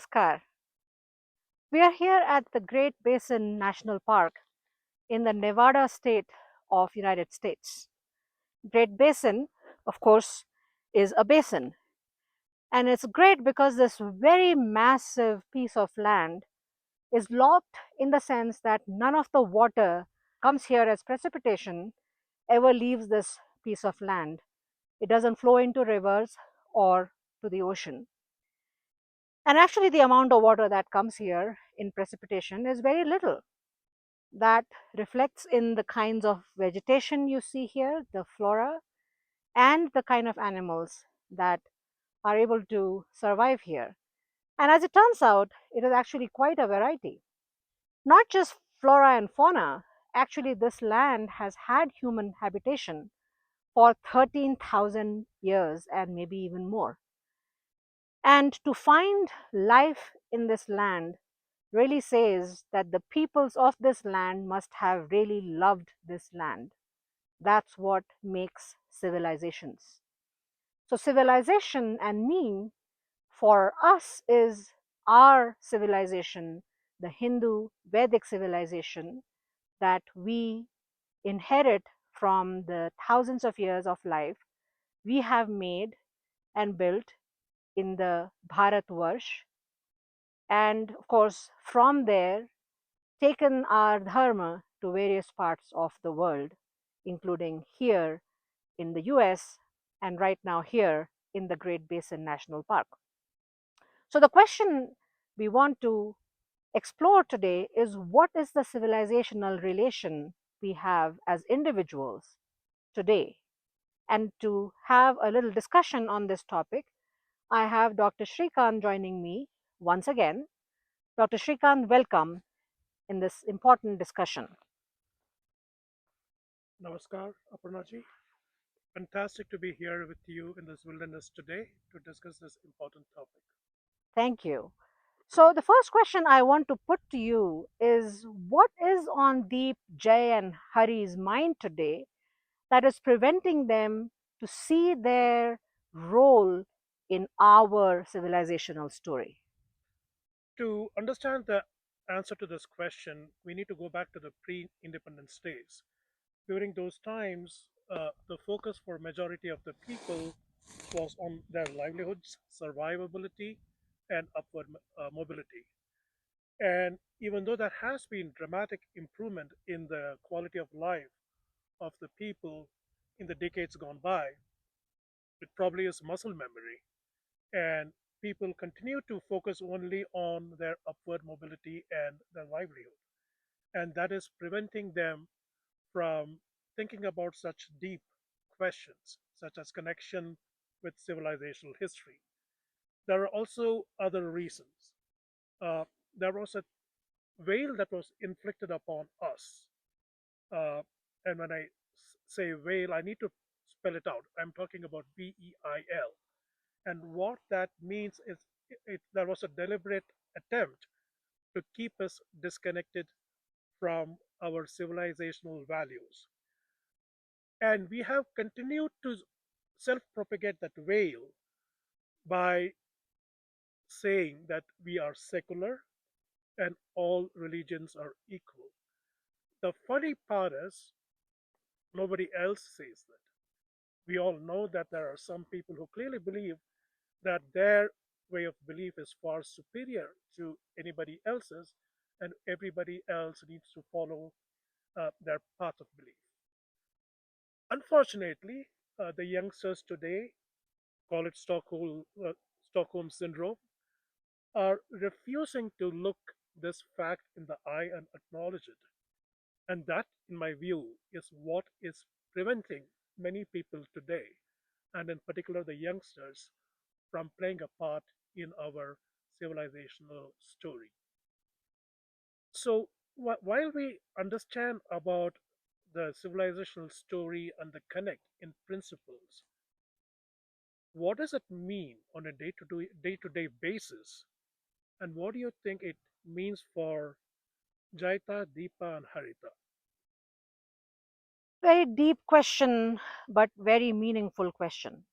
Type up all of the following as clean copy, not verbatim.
Namaskar. We are here at the Great Basin National Park in the Nevada state of United States. Great Basin, of course, is a basin, and it's great because this very massive piece of land is locked in the sense that none of the water comes here as precipitation ever leaves this piece of land. It doesn't flow into rivers or to the ocean. And actually, the amount of water that comes here in precipitation is very little. That reflects in the kinds of vegetation you see here, the flora, and the kind of animals that are able to survive here. And as it turns out, it is actually quite a variety. Not just flora and fauna, actually, this land has had human habitation for 13,000 years and maybe even more. And to find life in this land really says that the peoples of this land must have really loved this land. That's what makes civilizations. So, civilization and mean for us is our civilization, the Hindu Vedic civilization that we inherit from the thousands of years of life we have made and built in the Bharatvarsh. And of course, from there, taken our dharma to various parts of the world, including here in the US and right now here in the Great Basin National Park. So, the question we want to explore today is what is the civilizational relation we have as individuals today? And to have a little discussion on this topic, I have Dr. Shrikant joining me once again. Dr. Shrikant, welcome in this important discussion. Namaskar, Aparnaji. Fantastic to be here with you in this wilderness today to discuss this important topic. Thank you. So, the first question I want to put to you is what is on Deep, Jay, and Hari's mind today that is preventing them to see their role in our civilizational story? To understand the answer to this question, we need to go back to the pre-independence days. During those times, the focus for majority of the people was on their livelihoods, survivability, and upward mobility. And even though there has been dramatic improvement in the quality of life of the people in the decades gone by, it probably is muscle memory. And people continue to focus only on their upward mobility and their livelihood. And that is preventing them from thinking about such deep questions, such as connection with civilizational history. There are also other reasons. Uh, there was a veil that was inflicted upon us. Uh, and when I say veil, I need to spell it out. I'm talking about VEIL. And what that means is there was a deliberate attempt to keep us disconnected from our civilizational values. And we have continued to self propagate that veil by saying that we are secular and all religions are equal. The funny part is, nobody else says that. We all know that there are some people who clearly believe that their way of belief is far superior to anybody else's, and everybody else needs to follow their path of belief. Unfortunately, the youngsters today, call it Stockholm syndrome, are refusing to look this fact in the eye and acknowledge it. And that, in my view, is what is preventing many people today, and in particular the youngsters, from playing a part in our civilizational story. So, while we understand about the civilizational story and the connect in principles, what does it mean on a day-to-day basis, and what do you think it means for Jaita, Deepa, and Harita? Very deep question, but very meaningful question.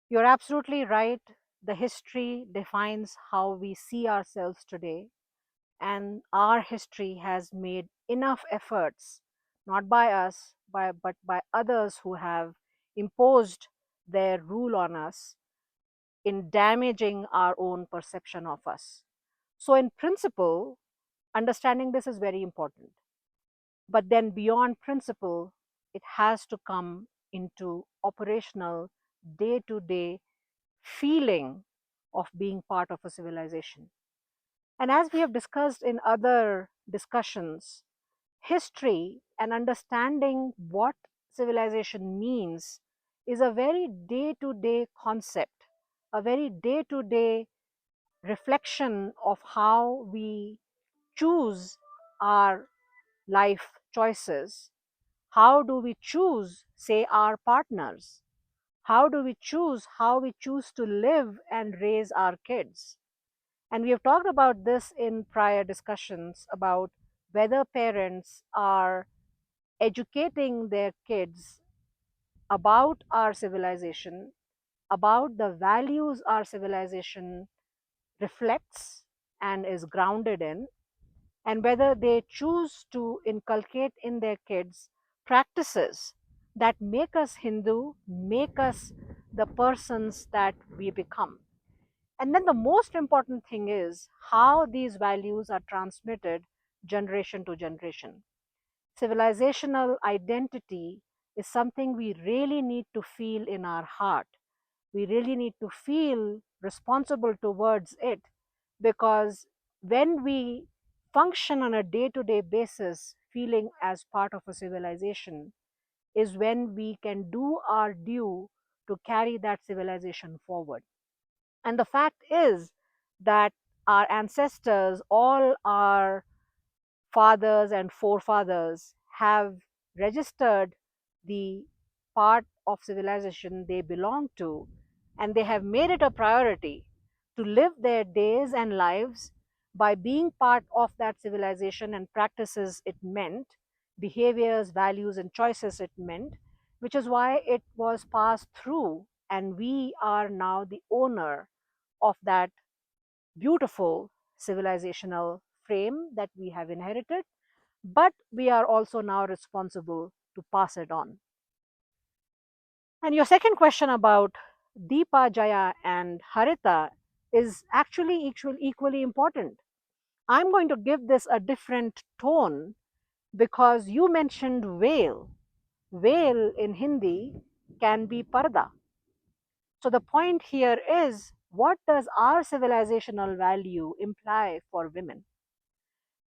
You're absolutely right. the history defines how we see ourselves today, and our history has made enough efforts, not by us, but by others who have imposed their rule on us in damaging our own perception of us. So, in principle, understanding this is very important. But then, beyond principle, it has to come into operational, day to day feeling of being part of a civilization. And as we have discussed in other discussions, history and understanding what civilization means is a very day to day concept, a very day to day reflection of how we choose our life choices. How do we choose, say, our partners? How do we choose how we choose to live and raise our kids? And we have talked about this in prior discussions about whether parents are educating their kids about our civilization, about the values our civilization reflects and is grounded in, and whether they choose to inculcate in their kids practices that make us Hindu, make us the persons that we become. And then the most important thing is how these values are transmitted generation to generation. Civilizational identity is something we really need to feel in our heart. We really need to feel responsible towards it, because when we function on a day to day basis, feeling as part of a civilization, is when we can do our due to carry that civilization forward. And the fact is that our ancestors, all our fathers and forefathers, have registered the part of civilization they belong to, and they have made it a priority to live their days and lives by being part of that civilization and practices it meant, behaviors, values, and choices it meant, which is why it was passed through, and we are now the owner of that beautiful civilizational frame that we have inherited, but we are also now responsible to pass it on. And your second question about Deepa, Jaya, and Harita is actually equally important. I'm going to give this a different tone because you mentioned veil. Veil in Hindi can be parda. So the point here is, what does our civilizational value imply for women?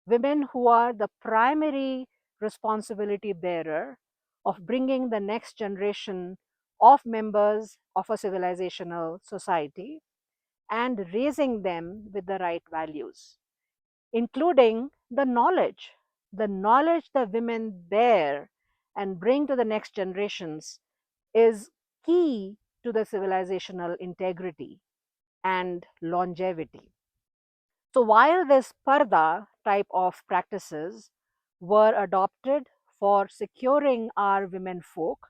Women who are the primary responsibility bearer of bringing the next generation of members of a civilizational society and raising them with the right values, including the knowledge the women bear and bring to the next generations is key to the civilizational integrity and longevity. So while this parda type of practices were adopted for securing our women folk,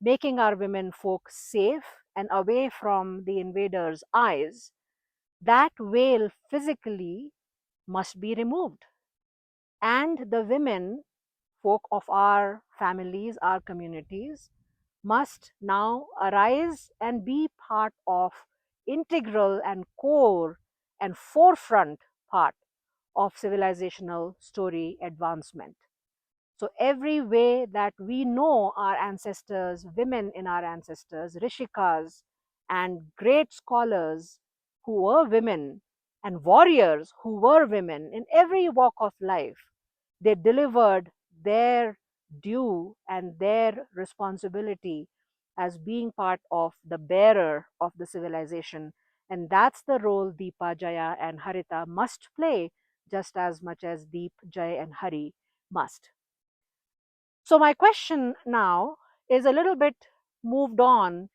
making our women folk safe and away from the invaders' eyes, that veil physically must be removed. And the women folk of our families, our communities, must now arise and be part of integral and core and forefront part of civilizational story advancement. So, every way that we know our ancestors, women in our ancestors, rishikas, and great scholars who were women, and warriors who were women in every walk of life, they delivered their due and their responsibility as being part of the bearer of the civilization. And that's the role Deepa, Jaya, and Harita must play just as much as Deep, Jay, and Hari must. So, my question now is a little bit moved on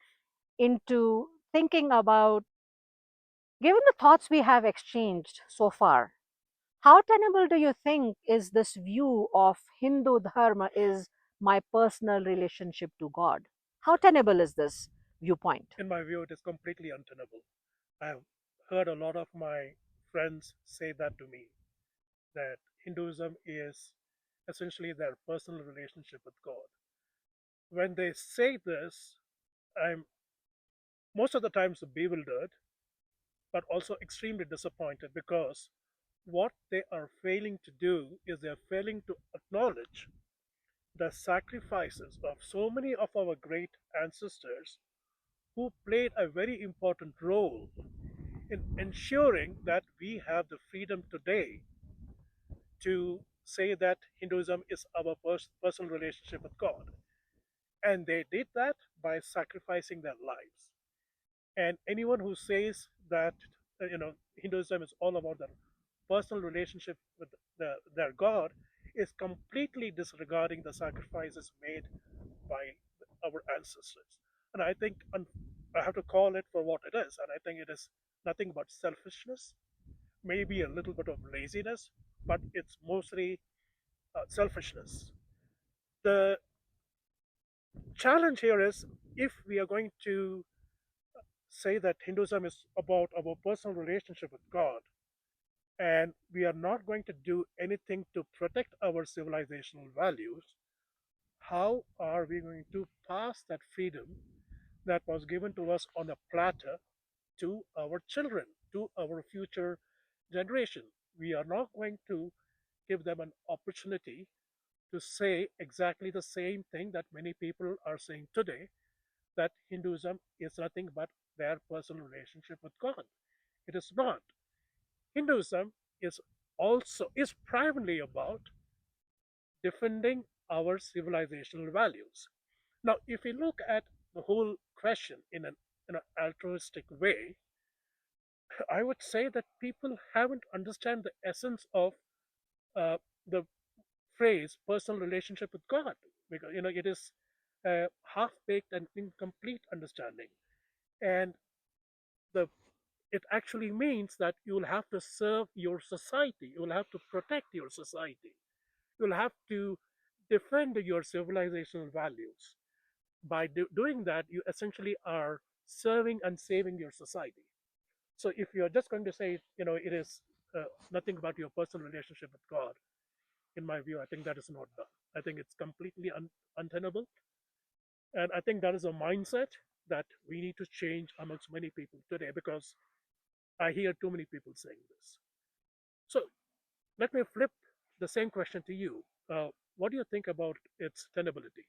into thinking about, given the thoughts we have exchanged so far, how tenable do you think is this view of Hindu Dharma is my personal relationship to God? How tenable is this viewpoint? In my view, it is completely untenable. I've heard a lot of my friends say that to me, that Hinduism is essentially their personal relationship with God. When they say this, I'm most of the times bewildered, but also extremely disappointed because what they are failing to do is they're failing to acknowledge the sacrifices of so many of our great ancestors who played a very important role in ensuring that we have the freedom today to say that Hinduism is our personal relationship with God. And they did that by sacrificing their lives. And anyone who says that Hinduism is all about their personal relationship with their God is completely disregarding the sacrifices made by our ancestors. And I think I have to call it for what it is. And I think it is nothing but selfishness, maybe a little bit of laziness, but it's mostly selfishness. The challenge here is, if we are going to say that Hinduism is about our personal relationship with God, and we are not going to do anything to protect our civilizational values, how are we going to pass that freedom that was given to us on a platter to our children, to our future generation? We are not going to give them an opportunity to say exactly the same thing that many people are saying today, that Hinduism is nothing but their personal relationship with God. It is not. Hinduism is primarily about defending our civilizational values. Now, if we look at the whole question in an altruistic way, I would say that people haven't understand the essence of the phrase personal relationship with God, because it is half baked and incomplete understanding. And the it actually means that you'll have to serve your society, you'll have to protect your society, you'll have to defend your civilizational values. By doing that, you essentially are serving and saving your society. So if you're just going to say, it is nothing about your personal relationship with God, in my view, I think that is not done. I think it's completely untenable. And I think that is a mindset that we need to change amongst many people today, because I hear too many people saying this. So let me flip the same question to you. What do you think about its tenability?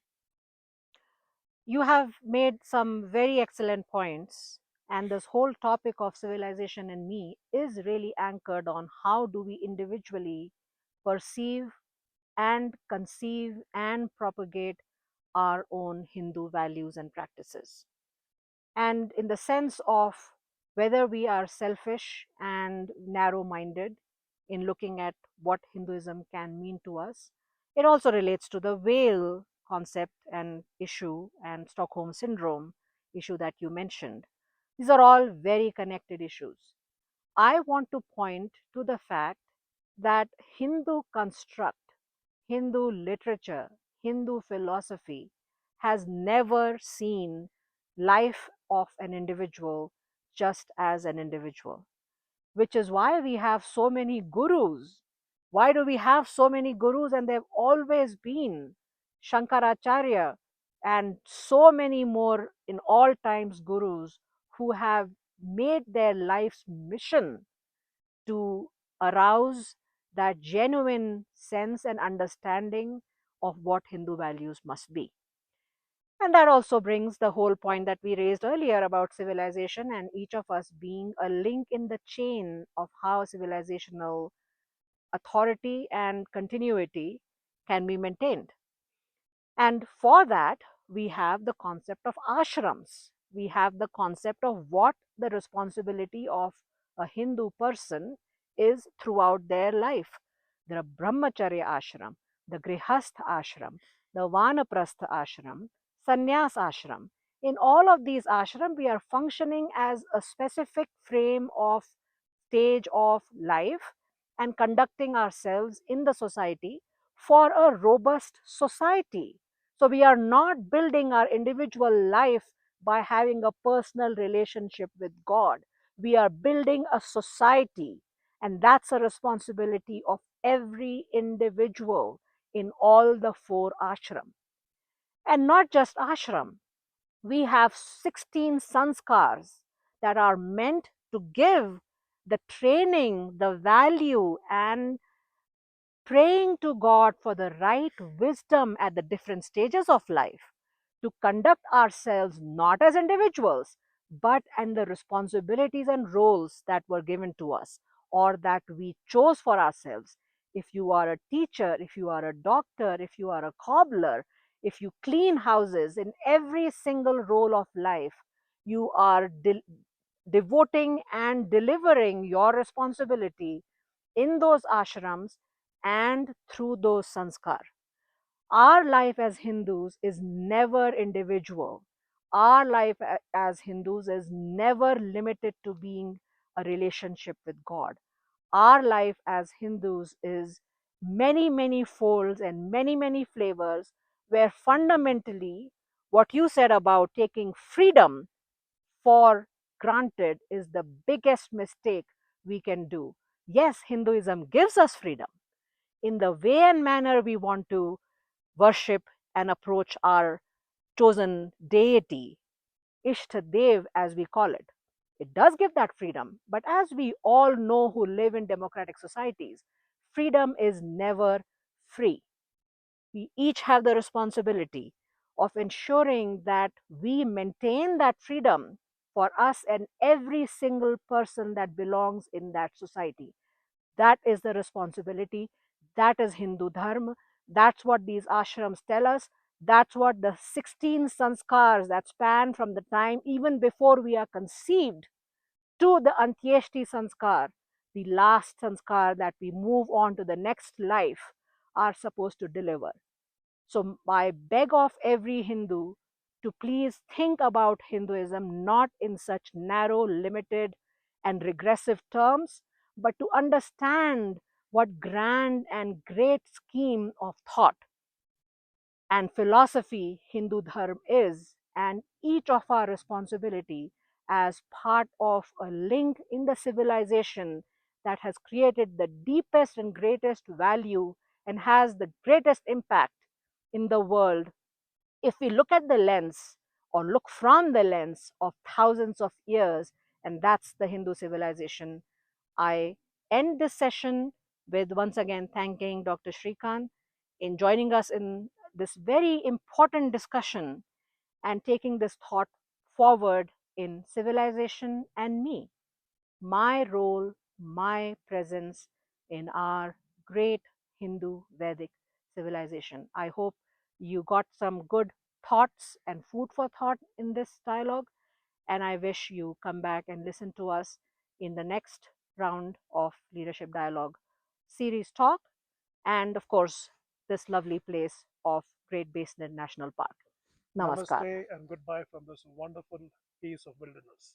You have made some very excellent points, and this whole topic of civilization and me is really anchored on how do we individually perceive and conceive and propagate our own Hindu values and practices. And in the sense of whether we are selfish and narrow minded in looking at what Hinduism can mean to us, it also relates to the whale concept and issue and Stockholm syndrome issue that you mentioned. These are all very connected issues. I want to point to the fact that Hindu construct, Hindu literature, Hindu philosophy has never seen life of an individual just as an individual, which is why we have so many gurus. Why do we have so many gurus? And they've always been Shankaracharya and so many more in all times gurus who have made their life's mission to arouse that genuine sense and understanding of what Hindu values must be. And that also brings the whole point that we raised earlier about civilization and each of us being a link in the chain of how civilizational authority and continuity can be maintained. And for that, we have the concept of ashrams. We have the concept of what the responsibility of a Hindu person is throughout their life. The Brahmacharya ashram, the Grihastha ashram, the Vanaprastha ashram, Sannyas ashram. In all of these ashram, we are functioning as a specific frame of stage of life and conducting ourselves in the society for a robust society. So we are not building our individual life by having a personal relationship with God. We are building a society, and that's a responsibility of every individual in all the four ashram. And not just ashram, we have 16 sanskars that are meant to give the training, the value, and praying to God for the right wisdom at the different stages of life to conduct ourselves not as individuals, but and the responsibilities and roles that were given to us or that we chose for ourselves. If you are a teacher, if you are a doctor, if you are a cobbler, if you clean houses, in every single role of life, you are devoting and delivering your responsibility in those ashrams and through those sanskar. Our life as Hindus is never individual. Our life as Hindus is never limited to being a relationship with God. Our life as Hindus is many, many folds and many, many flavors, where fundamentally what you said about taking freedom for granted is the biggest mistake we can do. Yes, Hinduism gives us freedom in the way and manner we want to worship and approach our chosen deity, Ishtadev as we call it. It does give that freedom, but as we all know who live in democratic societies, freedom is never free. We each have the responsibility of ensuring that we maintain that freedom for us and every single person that belongs in that society. That is the responsibility. That is Hindu Dharma. That's what these ashrams tell us. That's what the 16 sanskars that span from the time even before we are conceived to the Antyeshti sanskar, the last sanskar that we move on to the next life, are supposed to deliver. So I beg of every Hindu to please think about Hinduism not in such narrow, limited, and regressive terms, but to understand what grand and great scheme of thought and philosophy Hindu Dharma is, and each of our responsibility as part of a link in the civilization that has created the deepest and greatest value and has the greatest impact in the world. If we look at the lens or look from the lens of thousands of years, and that's the Hindu civilization, I end this session with once again thanking Dr. Shrikant in joining us in this very important discussion and taking this thought forward in civilization and me, my role, my presence in our great Hindu Vedic civilization. I hope you got some good thoughts and food for thought in this dialogue, and I wish you come back and listen to us in the next round of Leadership Dialogue series talk, and of course, this lovely place of Great Basin National Park. Namaskar. Namaste and goodbye from this wonderful piece of wilderness.